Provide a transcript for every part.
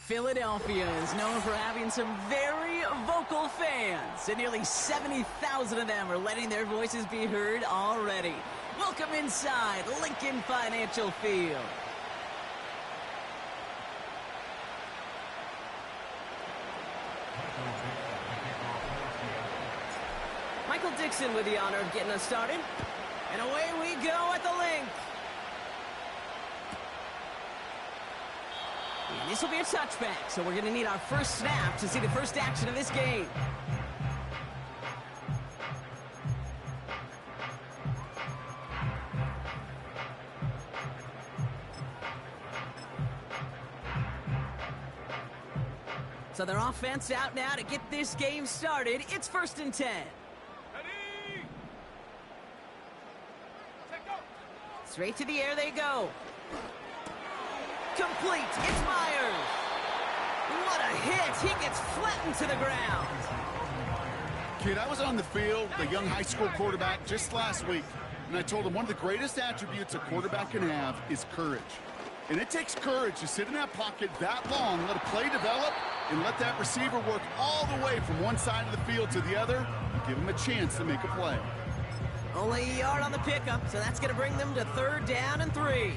Philadelphia is known for having some very vocal fans, and nearly 70,000 of them are letting their voices be heard already. Welcome inside Lincoln Financial Field. Michael Dixon with the honor of getting us started. And away we go at the link. And this will be a touchback, so we're going to need our first snap to see the first action of this game. So their offense out now to get this game started. It's 1st and 10. Straight to the air they go. Complete. It's Myers. What a hit. He gets flattened to the ground. Kid, I was on the field, the young high school quarterback, just last week, and I told him one of the greatest attributes a quarterback can have is courage. And it takes courage to sit in that pocket that long, let a play develop, and let that receiver work all the way from one side of the field to the other, and give him a chance to make a play. Only a yard on the pickup, so that's going to bring them to 3rd down and 3.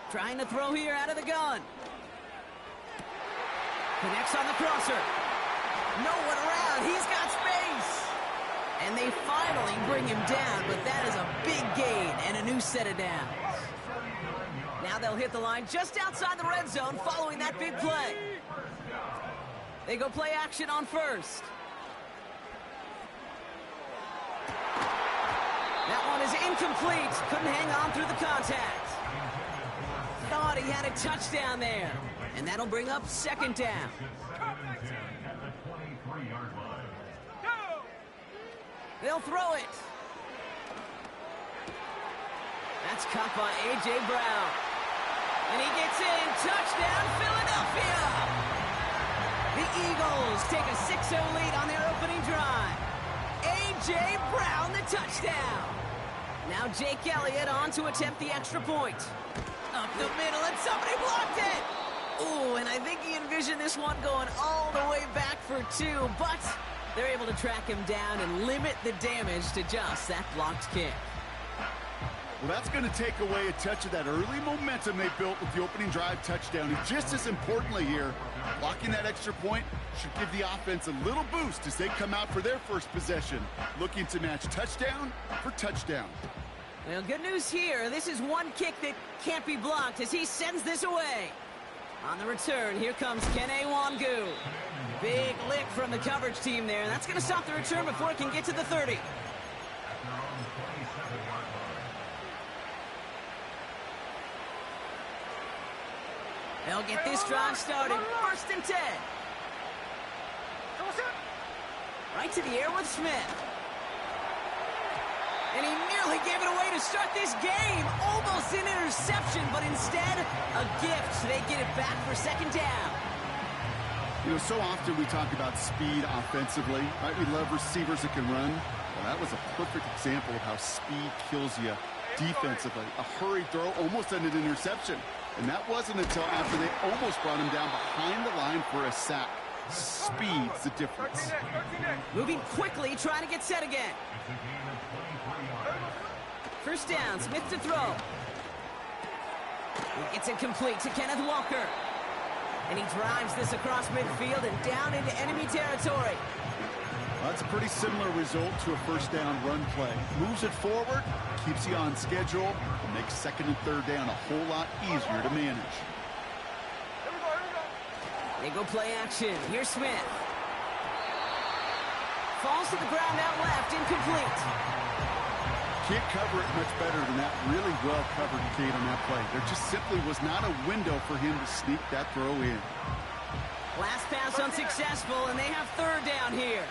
Trying to throw here out of the gun. Connects on the crosser. No one around. He's got space. And they finally bring him down, but that is a big gain and a new set of downs. Now they'll hit the line just outside the red zone following that big play. They go play action on 1st. That one is incomplete. Couldn't hang on through the contact. Thought he had a touchdown there. And that'll bring up 2nd down. They'll throw it. That's caught by A.J. Brown. And he gets in. Touchdown, Philadelphia! The Eagles take a 6-0 lead on their opening drive. A.J. Brown, the touchdown. Now Jake Elliott on to attempt the extra point. Up the middle, and somebody blocked it! Ooh, and I think he envisioned this one going all the way back for 2, but they're able to track him down and limit the damage to just that blocked kick. Well, that's going to take away a touch of that early momentum they built with the opening drive touchdown. And just as importantly here, blocking that extra point should give the offense a little boost as they come out for their first possession, looking to match touchdown for touchdown. Well, good news here. This is one kick that can't be blocked as he sends this away. On the return, here comes Kene Wangu. Big lick from the coverage team there. And that's going to stop the return before it can get to the 30. They'll get this drive started. 1st and 10. Right to the air with Smith. And he nearly gave it away to start this game. Almost an interception, but instead, a gift. They get it back for 2nd down. You know, so often we talk about speed offensively, right? We love receivers that can run. Well, that was a perfect example of how speed kills you defensively. A hurried throw almost ended an interception. And that wasn't until after they almost brought him down behind the line for a sack. Speed's the difference. Moving quickly, trying to get set again. 1st down, Smith to throw. He gets it complete to Kenneth Walker. And he drives this across midfield and down into enemy territory. Well, that's a pretty similar result to a 1st down run play. Moves it forward, keeps you on schedule, and makes 2nd and 3rd down a whole lot easier to manage. They go play action. Here's Smith. Falls to the ground out left, incomplete. Can't cover it much better than that. Really well covered, Kate, on that play. There just simply was not a window for him to sneak that throw in. Last pass unsuccessful, and they have 3rd down here.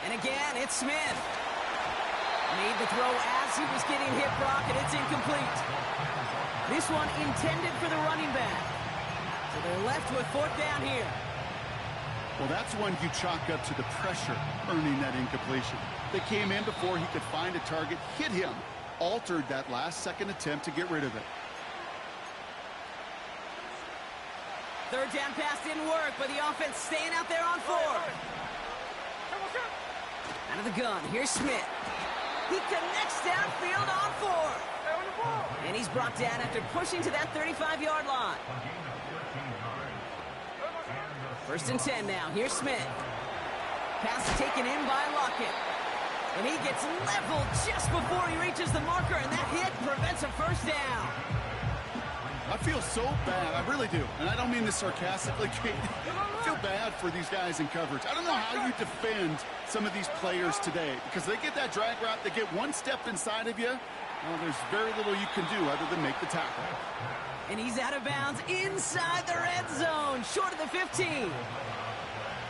And again, it's Smith. Made the throw as he was getting hit, Brock, and it's incomplete. This one intended for the running back. So they're left with 4th down here. Well, that's one you chalk up to the pressure earning that incompletion. They came in before he could find a target, hit him, altered that last-second attempt to get rid of it. Third down pass didn't work, but the offense staying out there on 4. Out of the gun, here's Smith. He connects downfield on 4. And he's brought down after pushing to that 35-yard line. First and 10 now. Here's Smith. Pass taken in by Lockett. And he gets leveled just before he reaches the marker, and that hit prevents a first down. I feel so bad. I really do. And I don't mean this sarcastically, Kate. I feel bad for these guys in coverage. I don't know how you defend some of these players today because they get that drag route, they get one step inside of you. Well, there's very little you can do other than make the tackle. And he's out of bounds inside the red zone, short of the 15.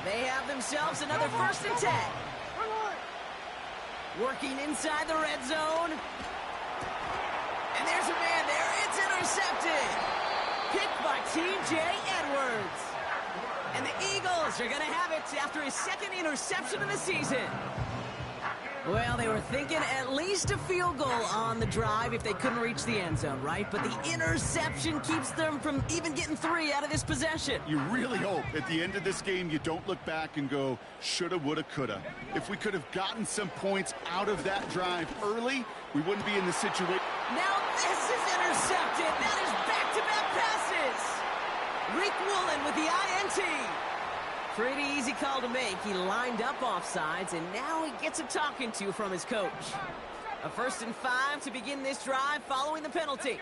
They have themselves another first and 10. Working inside the red zone. And there's a man there. It's intercepted. Picked by T.J. Edwards. And the Eagles are going to have it after his second interception of the season. Well, they were thinking at least a field goal on the drive if they couldn't reach the end zone, right? But the interception keeps them from even getting 3 out of this possession. You really hope at the end of this game you don't look back and go, shoulda, woulda, coulda. If we could have gotten some points out of that drive early, we wouldn't be in the situation. Now this is intercepted. That is back-to-back passes. Rick Woolen with the INT. Pretty easy call to make. He lined up offsides, and now he gets a talking to from his coach. A first and 5 to begin this drive following the penalty.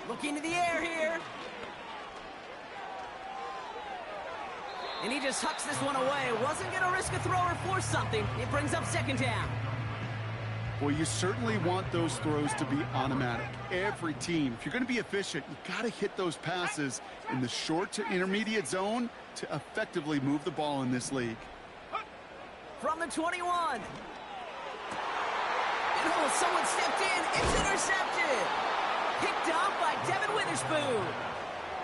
Looking to the air here. And he just hucks this one away. Wasn't going to risk a throw or force something. It brings up second down. Well, you certainly want those throws to be automatic. Every team, if you're going to be efficient, you got to hit those passes in the short to intermediate zone to effectively move the ball in this league. From the 21. And oh, someone stepped in. It's intercepted. Picked off by Devin Witherspoon.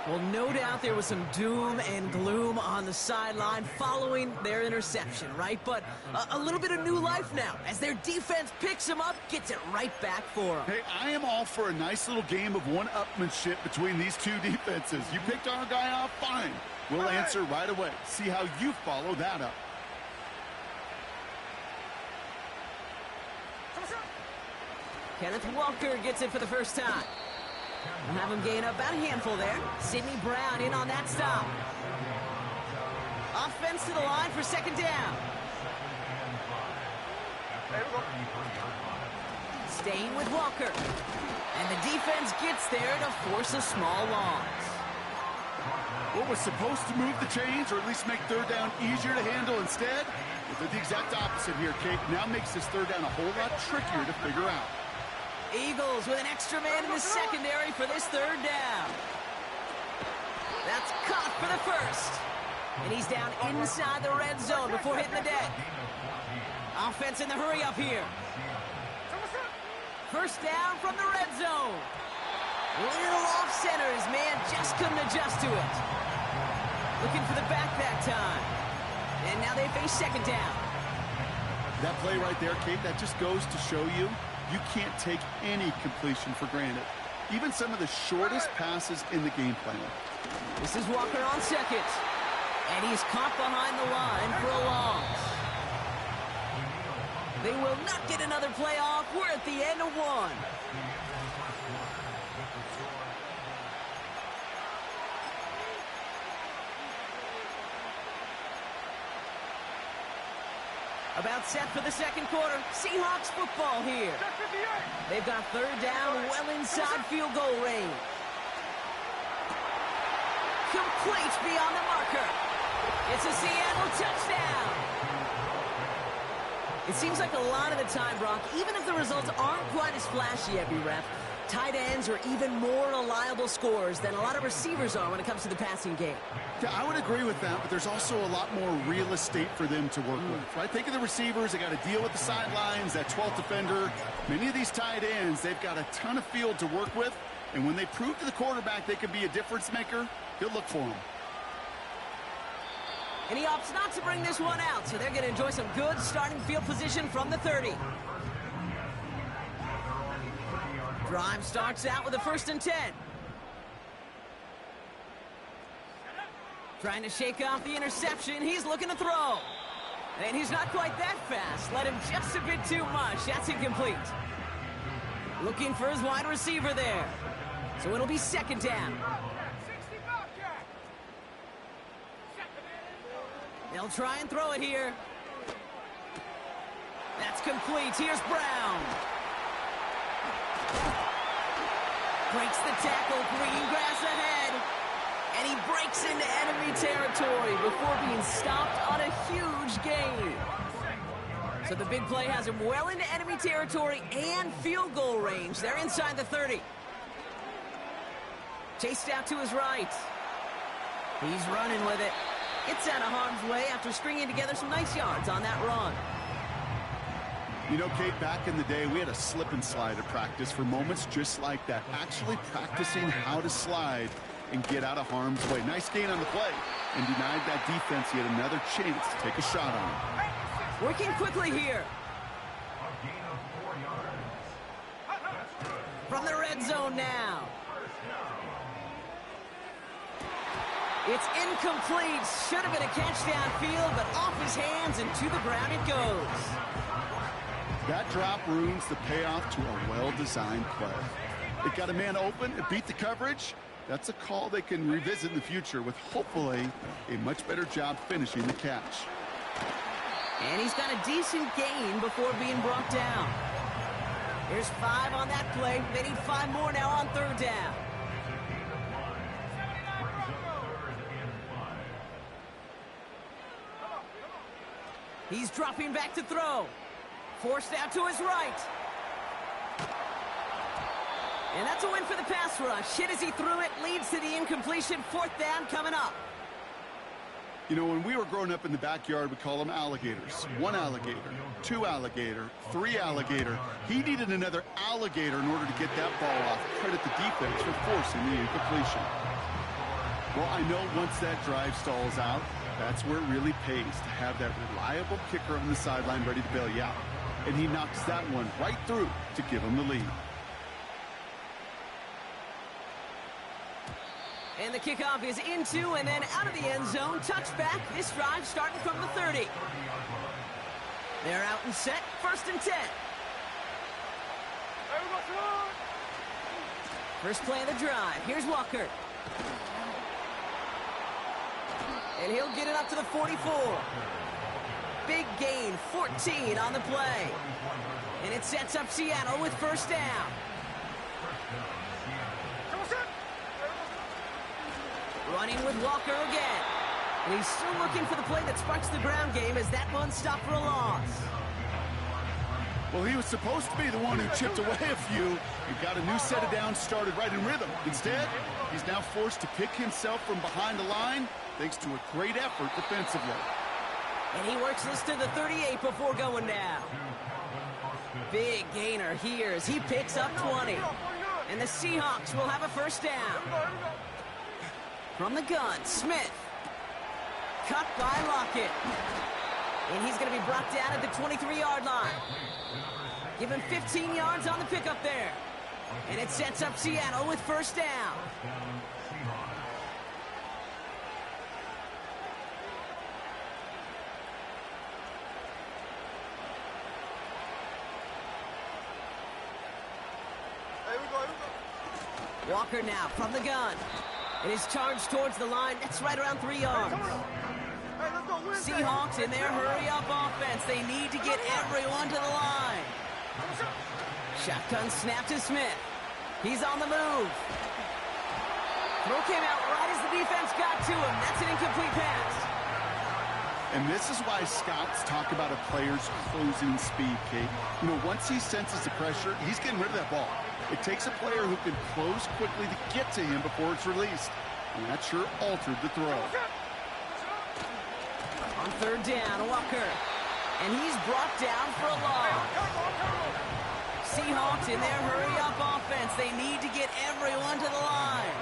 Well, no doubt there was some doom and gloom on the sideline following their interception, right? But a little bit of new life now as their defense picks him up, gets it right back for him. Hey, I am all for a nice little game of one-upmanship between these two defenses. You picked our guy off, fine. We'll answer right away. See how you follow that up. Kenneth Walker gets it for the first time. We'll have him gain up about a handful there. Sidney Brown in on that stop. Offense to the line for second down. Staying with Walker. And the defense gets there to force a small loss. What was supposed to move the chains, or at least make third down easier to handle instead, we did the exact opposite here, Kate. Now makes this third down a whole lot trickier to figure out. Eagles with an extra man in the secondary for this third down. That's caught for the first. And he's down inside the red zone before hitting the deck. Offense in the hurry up here. First down from the red zone. Little off center. His man just couldn't adjust to it. Looking for the back that time. And now they face second down. That play right there, Kate, that just goes to show you you can't take any completion for granted. Even some of the shortest passes in the game plan. This is Walker on second. And he's caught behind the line for a loss. They will not get another playoff. We're at the end of one. About set for the second quarter. Seahawks football here. They've got third down well inside field goal range. Complete beyond the marker. It's a Seattle touchdown. It seems like a lot of the time, Brock, even if the results aren't quite as flashy every rep, tight ends are even more reliable scorers than a lot of receivers are when it comes to the passing game. Yeah, I would agree with that, but there's also a lot more real estate for them to work with, right? Think of the receivers. They got to deal with the sidelines, that 12th defender. Many of these tight ends, they've got a ton of field to work with, and when they prove to the quarterback they can be a difference maker, he'll look for them. And he opts not to bring this one out, so they're going to enjoy some good starting field position from the 30. Drive starts out with a 1st and 10. Trying to shake off the interception. He's looking to throw. And he's not quite that fast. Let him just a bit too much. That's incomplete. Looking for his wide receiver there. So it'll be 2nd down. They'll try and throw it here. That's complete. Here's Brown. Breaks the tackle. Green grass ahead. And he breaks into enemy territory before being stopped on a huge gain. So the big play has him well into enemy territory and field goal range. They're inside the 30. Chased out to his right. He's running with it. Gets out of harm's way after stringing together some nice yards on that run. You know, Kate, back in the day, we had a slip and slide at practice for moments just like that. Actually practicing how to slide and get out of harm's way. Nice gain on the play and denied that defense yet another chance to take a shot on him. Working quickly here. From the red zone now. It's incomplete. Should have been a catch downfield, but off his hands and to the ground it goes. That drop ruins the payoff to a well-designed play. It got a man open, it beat the coverage. That's a call they can revisit in the future with hopefully a much better job finishing the catch. And he's got a decent gain before being brought down. Here's 5 on that play. They need 5 more now on 3rd down. He's dropping back to throw. Forced out to his right. And that's a win for the pass rush. Hit as he threw it, leads to the incompletion. 4th down coming up. You know, when we were growing up in the backyard, we call them alligators. 1 alligator, 2 alligator, 3 alligator. He needed another alligator in order to get that ball off. Credit the defense for forcing the incompletion. Well, I know once that drive stalls out, that's where it really pays to have that reliable kicker on the sideline ready to bail you out. And he knocks that one right through to give him the lead. And the kickoff is into and then out of the end zone. Touchback. This drive starting from the 30. They're out and set. 1st and 10. First play of the drive. Here's Walker. And he'll get it up to the 44. Big gain, 14 on the play. And it sets up Seattle with 1st down. Running with Walker again. And he's still looking for the play that sparks the ground game as that one stopped for a loss. Well, he was supposed to be the one who chipped away a few and got a new set of downs started right in rhythm. Instead, he's now forced to pick himself from behind the line thanks to a great effort defensively. And he works this to the 38 before going down. Big gainer here as he picks up 20. And the Seahawks will have a 1st down. From the gun, Smith. Cut by Lockett. And he's going to be brought down at the 23-yard line. Give him 15 yards on the pickup there. And it sets up Seattle with 1st down. Walker now from the gun. It is charged towards the line. That's right around 3 yards. Seahawks in their hurry-up offense. They need to get everyone to the line. Shotgun snap to Smith. He's on the move. Throw came out right as the defense got to him. That's an incomplete pass. And this is why scouts talk about a player's closing speed, Kate. You know, once he senses the pressure, he's getting rid of that ball. It takes a player who can close quickly to get to him before it's released. And that sure altered the throw. On 3rd down, Walker. And he's brought down for a loss. Seahawks in their hurry-up offense. They need to get everyone to the line.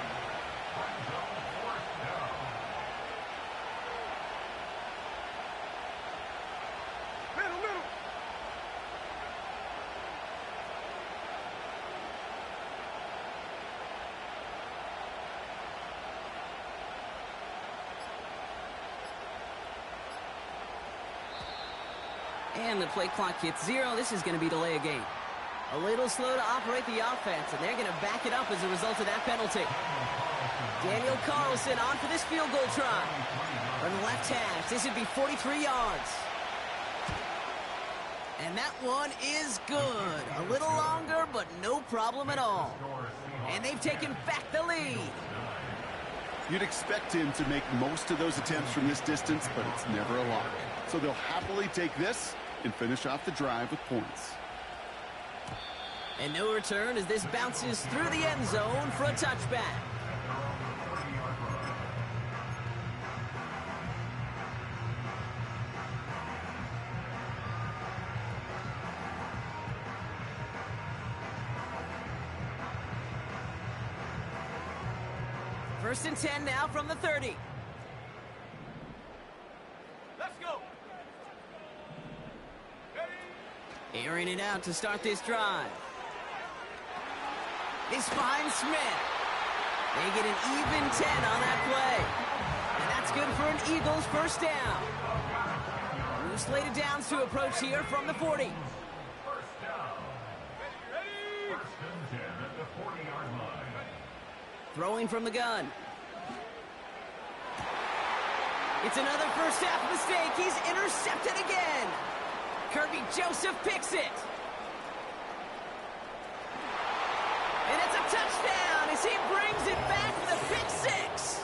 And the play clock hits 0. This is going to be delay a game. A little slow to operate the offense, and they're going to back it up as a result of that penalty. Daniel Carlson on for this field goal try. From the left hash, this would be 43 yards. And that one is good. A little longer, but no problem at all. And they've taken back the lead. You'd expect him to make most of those attempts from this distance, but it's never a lock. So they'll happily take this and finish off the drive with points. And no return as this bounces through the end zone for a touchback. First and 10 now from the 30. Let's go. Airing it out to start this drive. This finds Smith. They get an even 10 on that play. And that's good for an Eagles first down. New slated downs to approach here from the 40. First down. Ready? First and 10 at the 40-yard line. Throwing from the gun. It's another first half mistake. He's intercepted again. Kirby Joseph picks it. And it's a touchdown as he brings it back for the pick six.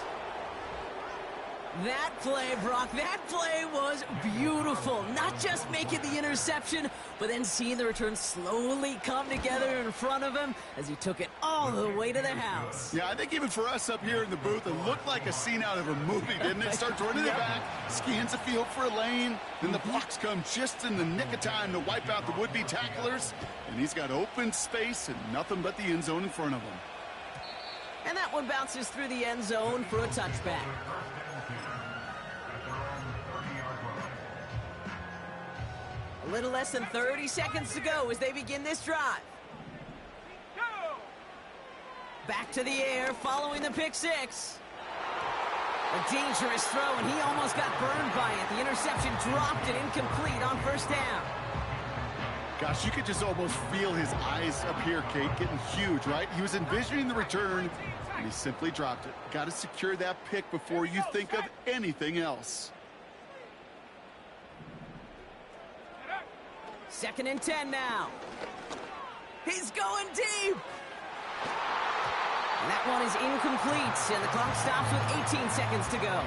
That play, Brock, that play was beautiful. Not just making the interception, but then seeing the return slowly come together in front of him as he took it all the way to the house. Yeah, I think even for us up here in the booth, it looked like a scene out of a movie, didn't it? Starts running it back, scans the field for a lane, then the blocks come just in the nick of time to wipe out the would-be tacklers, and he's got open space and nothing but the end zone in front of him. And that one bounces through the end zone for a touchback. A little less than 30 seconds to go as they begin this drive. Go. Back to the air following the pick six. A dangerous throw, and he almost got burned by it. The interception dropped it incomplete on first down. Gosh, you could just almost feel his eyes up here, Kate, getting huge, right? He was envisioning the return, and he simply dropped it. Got to secure that pick before you think of anything else. Second and 10 now. He's going deep. And that one is incomplete, and the clock stops with 18 seconds to go.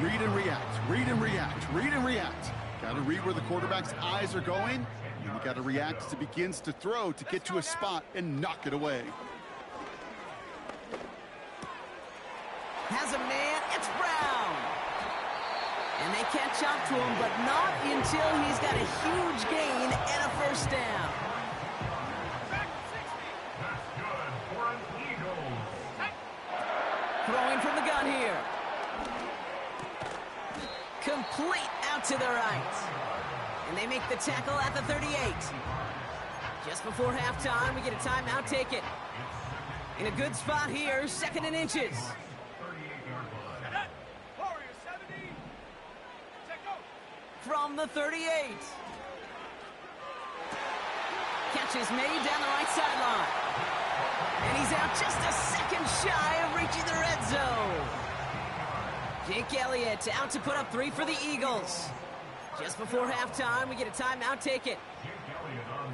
Read and react, read and react, read and react. Got to read where the quarterback's eyes are going, and you got to react as it begins to throw to get to a spot and knock it away. Has a man, it's Brown. And they catch up to him, but not until he's got a huge gain and a first down. That's good for an Eagles. Throwing from the gun here. Complete out to the right. And they make the tackle at the 38. Just before halftime, we get a timeout, take it. In a good spot here, second and inches. From the 38. Catch is made down the right sideline. And he's out just a second shy of reaching the red zone. Jake Elliott out to put up 3 for the Eagles. Just before halftime, we get a timeout, take it.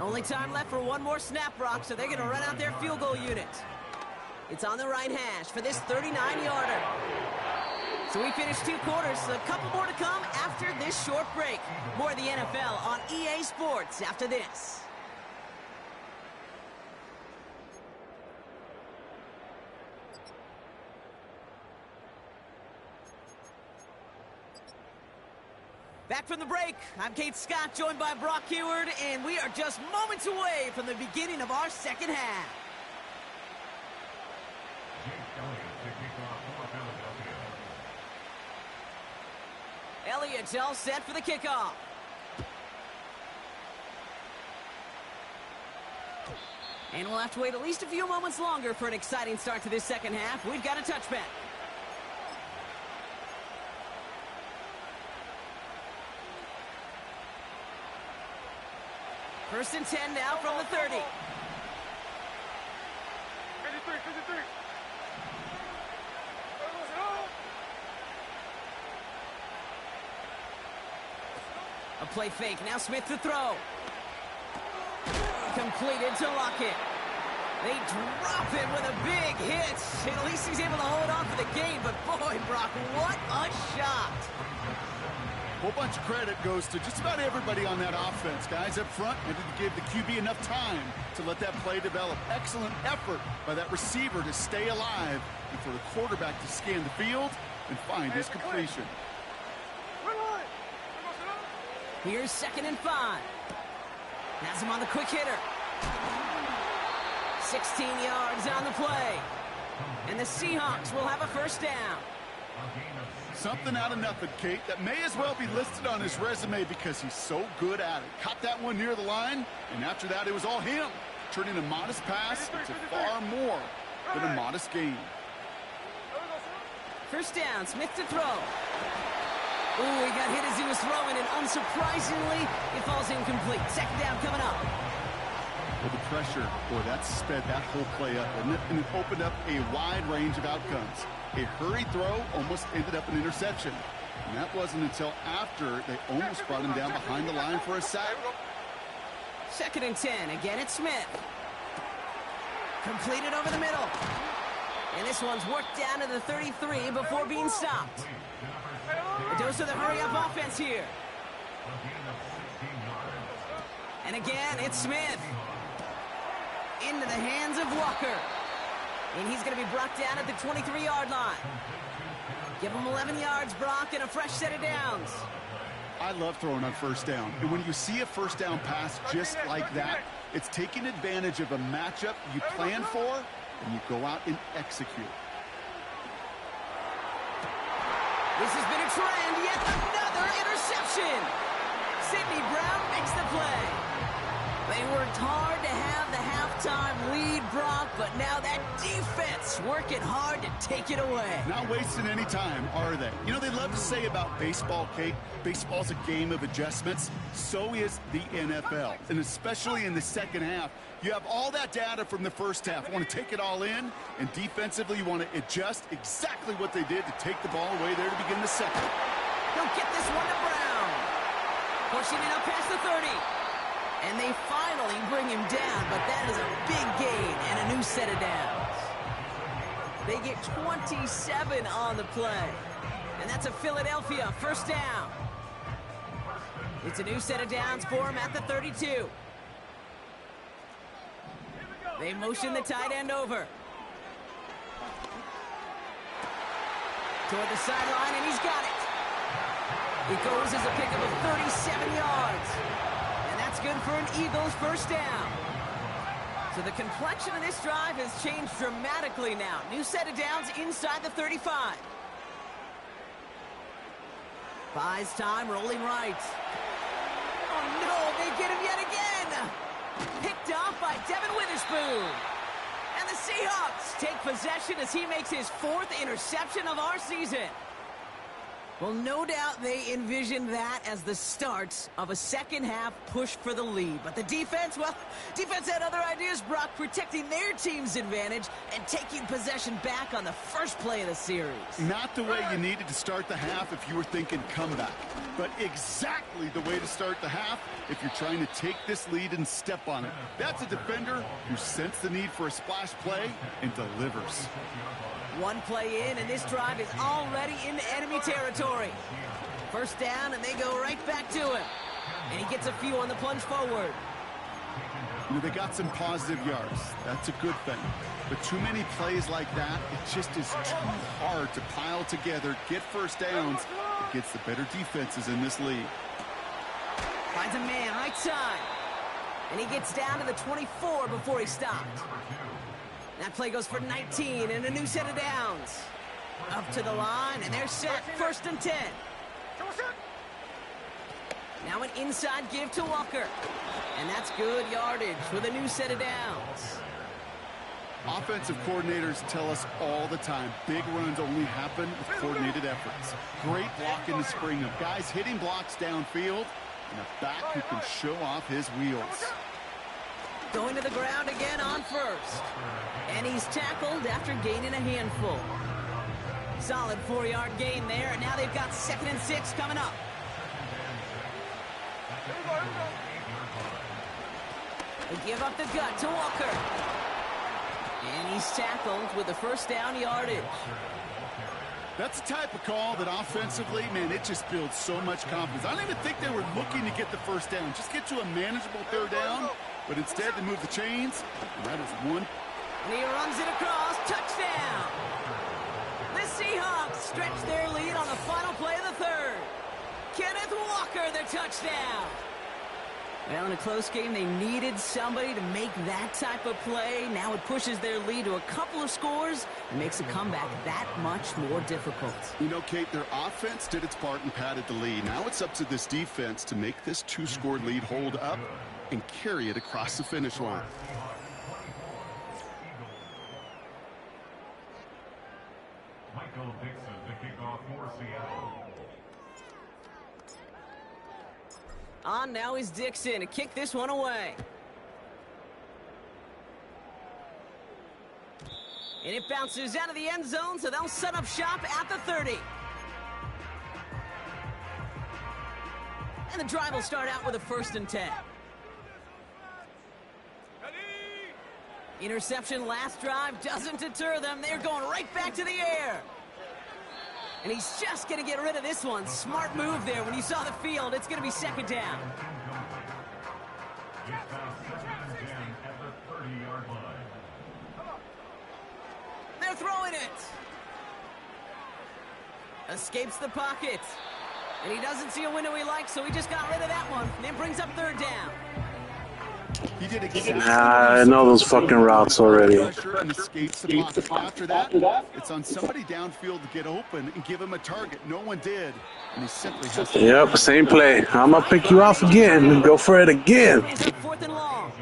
Only time left for one more snap, Brock, so they're going to run out their field goal unit. It's on the right hash for this 39-yarder. So we finished 2 quarters, a couple more to come after this short break. More of the NFL on EA Sports after this. Back from the break, I'm Kate Scott, joined by Brock Heward, and we are just moments away from the beginning of our second half. Elliott's all set for the kickoff. And we'll have to wait at least a few moments longer for an exciting start to this second half. We've got a touchback. First and 10 now from the 30. 53, 53. A play fake. Now Smith to throw. Completed to Lockett. They drop him with a big hit. At least he's able to hold on for the game. But boy, Brock, what a shot. A whole bunch of credit goes to just about everybody on that offense. Guys up front needed to give the QB enough time to let that play develop. Excellent effort by that receiver to stay alive and for the quarterback to scan the field and find his completion. Here's 2nd and 5. Has him on the quick hitter. 16 yards on the play. And the Seahawks will have a first down. Something out of nothing, Kate, that may as well be listed on his resume because he's so good at it. Caught that one near the line, and after that, it was all him. Turning a modest pass into far more than a modest gain. First down, Smith to throw. Ooh, he got hit as he was throwing, and unsurprisingly, it falls incomplete. 2nd down coming up. Well, the pressure, boy, that sped that whole play up, didn't it? And it opened up a wide range of outcomes. A hurried throw almost ended up an interception. And that wasn't until after they almost brought him down behind the line for a sack. 2nd and 10. Again, it's Smith. Completed over the middle. And this one's worked down to the 33 before being stopped. A dose of the hurry-up offense here. And again, it's Smith. Into the hands of Walker. And he's going to be brought down at the 23-yard line. Give him 11 yards, Brock, and a fresh set of downs. I love throwing on first down. And when you see a first down pass just like that, it's taking advantage of a matchup you plan for, and you go out and execute. This has been a trend, yet another interception. Sidney Brown makes the play. They worked hard to have the halftime lead, Brock, but now that defense working hard to take it away. Not wasting any time, are they? You know, they love to say about baseball, Kate, baseball's a game of adjustments. So is the NFL, and especially in the second half. You have all that data from the first half. You want to take it all in, and defensively you want to adjust exactly what they did to take the ball away there to begin the second. He'll get this one to Brown. Pushing it up past the 30. And they finally bring him down, but that is a big gain and a new set of downs. They get 27 on the play. And that's a Philadelphia first down. It's a new set of downs for him at the 32. They motion the tight end over. Toward the sideline, and he's got it. It goes as a pickup of 37 yards. And that's good for an Eagles first down. So the complexion of this drive has changed dramatically now. New set of downs inside the 35. Buys time, rolling right. Oh no, they get him yet again. Picked off by Devin Witherspoon. And the Seahawks take possession as he makes his 4th interception of our season. Well, no doubt they envisioned that as the start of a second-half push for the lead. But the defense, well, defense had other ideas, Brock, protecting their team's advantage and taking possession back on the first play of the series. Not the way you needed to start the half if you were thinking comeback, but exactly the way to start the half if you're trying to take this lead and step on it. That's a defender who sensed the need for a splash play and delivers. One play in, and this drive is already into enemy territory. First down, and they go right back to him. And he gets a few on the plunge forward. You know, they got some positive yards. That's a good thing. But too many plays like that, it just is too hard to pile together, get first downs against the better defenses in this league. Finds a man right side. And he gets down to the 24 before he stopped. That play goes for 19 and a new set of downs. Up to the line, and they're set. First and 10. Now an inside give to Walker. And that's good yardage with a new set of downs. Offensive coordinators tell us all the time, big runs only happen with coordinated efforts. Great block in the spring of guys hitting blocks downfield And a back who can show off his wheels. Going to the ground again on first. And he's tackled after gaining a handful. Solid 4-yard gain there, and now they've got 2nd and 6 coming up. They give up the gut to Walker. And he's tackled with the first down yardage. That's the type of call that offensively, man, it just builds so much confidence. I don't even think they were looking to get the first down. Just get to a manageable 3rd down. But instead, they move the chains. And that is one. And he runs it across. Touchdown. The Seahawks stretch their lead on the final play of the 3rd. Kenneth Walker, the touchdown. Well, in a close game, they needed somebody to make that type of play. Now it pushes their lead to a couple of scores and makes a comeback that much more difficult. You know, Kate, their offense did its part and padded the lead. Now it's up to this defense to make this 2-score lead hold up and carry it across the finish line. Michael Dixon to kick off for Seattle. On now is Dixon to kick this one away. And it bounces out of the end zone, so they'll set up shop at the 30. And the drive will start out with a 1st and 10. Interception last drive doesn't deter them. They're going right back to the air. And he's just going to get rid of this one. Smart move there. When you saw the field, it's going to be 2nd down. They're throwing it. Escapes the pocket. And he doesn't see a window he likes, so he just got rid of that one. And then brings up 3rd down. He did exactly I know those fucking routes already. And escapes the pocket. After that, it's on somebody downfield to get open and give him a target. No one did. And he simply has to. Yep, same play. I'm going to pick you off again and go for it again. 4th and long.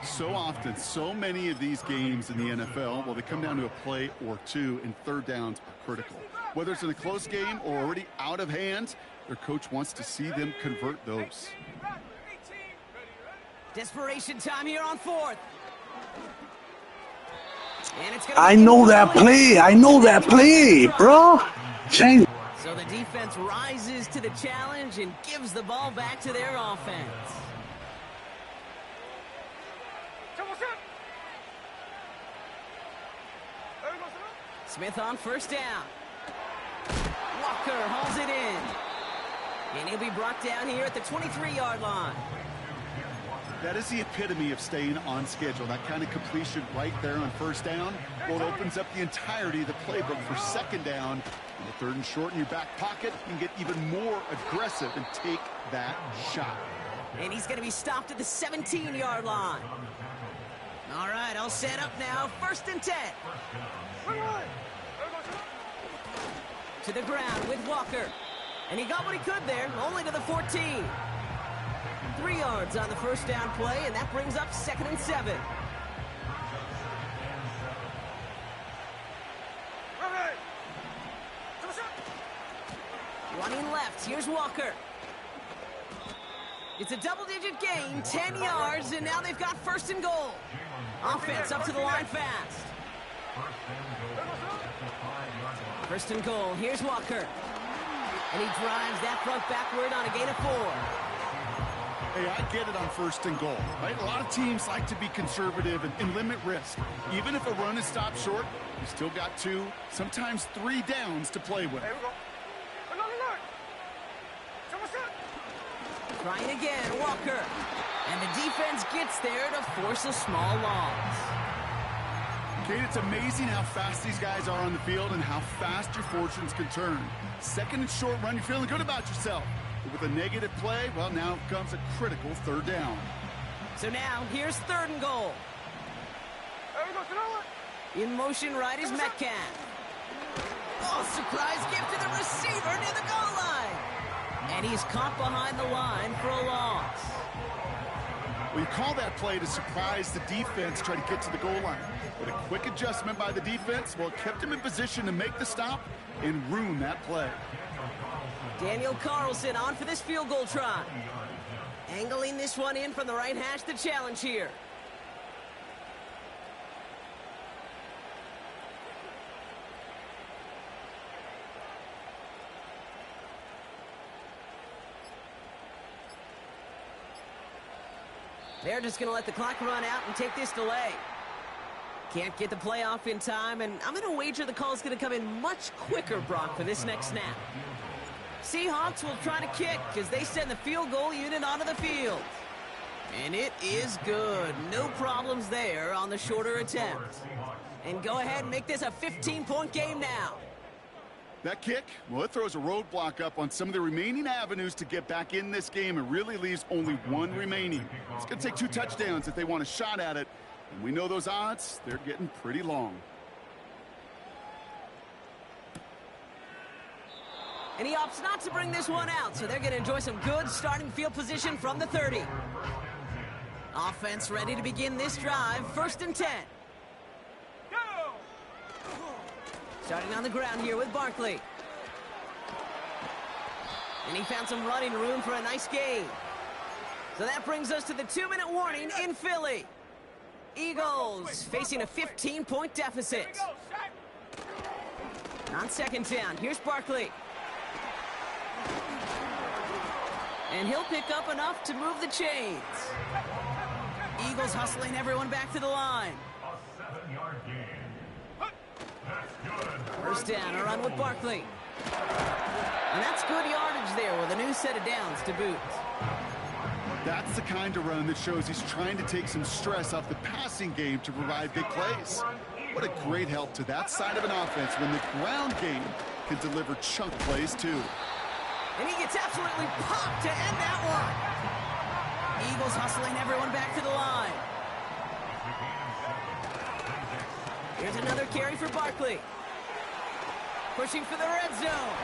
So often, so many of these games in the NFL, well, they come down to a play or two, and 3rd downs are critical. Whether it's in a close game or already out of hand, their coach wants to see them convert those. Desperation time here on 4th. And it's I know that play. I know that play, bro. Change. So the defense rises to the challenge and gives the ball back to their offense. Smith on 1st down. Walker hauls it in. And he'll be brought down here at the 23-yard line. That is the epitome of staying on schedule. That kind of completion right there on 1st down. Well, it opens up the entirety of the playbook for 2nd down. And the 3rd and short in your back pocket, you can get even more aggressive and take that shot. And he's going to be stopped at the 17-yard line. All right, all set up now. 1st and 10. To the ground with Walker. And he got what he could there, only to the 14. 3 yards on the 1st down play, and that brings up 2nd and 7. Running left, here's Walker. It's a double-digit gain, 10 yards, and now they've got 1st and goal. Offense up to the line fast. 1st and goal, here's Walker. And he drives that front backward on a gain of 4. Hey, I get it on 1st and goal, right? A lot of teams like to be conservative and limit risk. Even if a run is stopped short, you still got 2, sometimes 3 downs to play with. Trying again, Walker. And the defense gets there to force a small loss. Kate, it's amazing how fast these guys are on the field and how fast your fortunes can turn. 2nd and short run, you're feeling good about yourself. But with a negative play, well, now comes a critical 3rd down. So now, here's 3rd and goal. In motion right is Metcalf. Oh, surprise gift to the receiver near the goal line. And he's caught behind the line for a loss. Well, you call that play to surprise the defense, try to get to the goal line. But a quick adjustment by the defense, well, it kept him in position to make the stop and ruin that play. Daniel Carlson on for this field goal try. Angling this one in from the right hash to challenge here. They're just going to let the clock run out and take this delay. Can't get the play off in time, and I'm going to wager the call is going to come in much quicker, Brock, for this next snap. Seahawks will try to kick as they send the field goal unit onto the field. And it is good. No problems there on the shorter attempt. And go ahead and make this a 15-point game now. That kick, well, it throws a roadblock up on some of the remaining avenues to get back in this game and really leaves only one remaining. It's going to take 2 touchdowns if they want a shot at it. And we know those odds, they're getting pretty long. And he opts not to bring this one out, so they're going to enjoy some good starting field position from the 30. Offense ready to begin this drive, 1st and 10. Starting on the ground here with Barkley. And he found some running room for a nice gain. So that brings us to the 2-minute warning in Philly. Eagles facing a 15-point deficit. On 2nd down, here's Barkley. And he'll pick up enough to move the chains. Eagles hustling everyone back to the line. A 7-yard gain. 1st down, a run with Barkley. And that's good yardage there with a new set of downs to boot. That's the kind of run that shows he's trying to take some stress off the passing game to provide big plays. What a great help to that side of an offense when the ground game can deliver chunk plays too. And he gets absolutely popped to end that one. Eagles hustling everyone back to the line. Here's another carry for Barkley. Pushing for the red zone.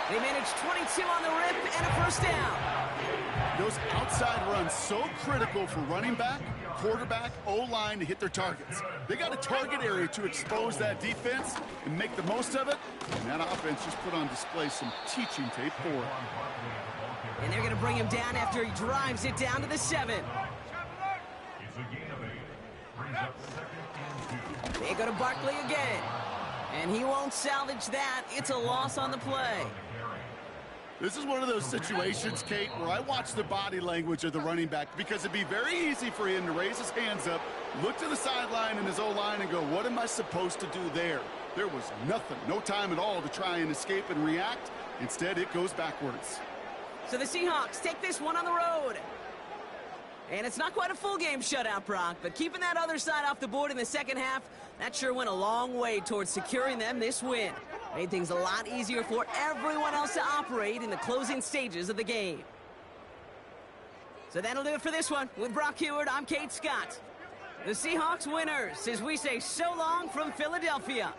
They managed 22 on the rip and a 1st down. Those outside runs so critical for running back, quarterback, O-line to hit their targets. They got a target area to expose that defense and make the most of it. And that offense just put on display some teaching tape for it. And they're going to bring him down after he drives it down to the 7. It's a gain of 8. Brings up 2nd and 2. They go to Barkley again. And he won't salvage that. It's a loss on the play. This is one of those situations, Kate, where I watch the body language of the running back because it'd be very easy for him to raise his hands up, look to the sideline and his O-line and go, what am I supposed to do there? There was nothing, no time at all to try and escape and react. Instead, it goes backwards. So the Seahawks take this one on the road. And it's not quite a full game shutout, Brock, but keeping that other side off the board in the 2nd half, that sure went a long way towards securing them this win. Made things a lot easier for everyone else to operate in the closing stages of the game. So that'll do it for this one. With Brock Heward, I'm Kate Scott. The Seahawks winners, as we say so long from Philadelphia.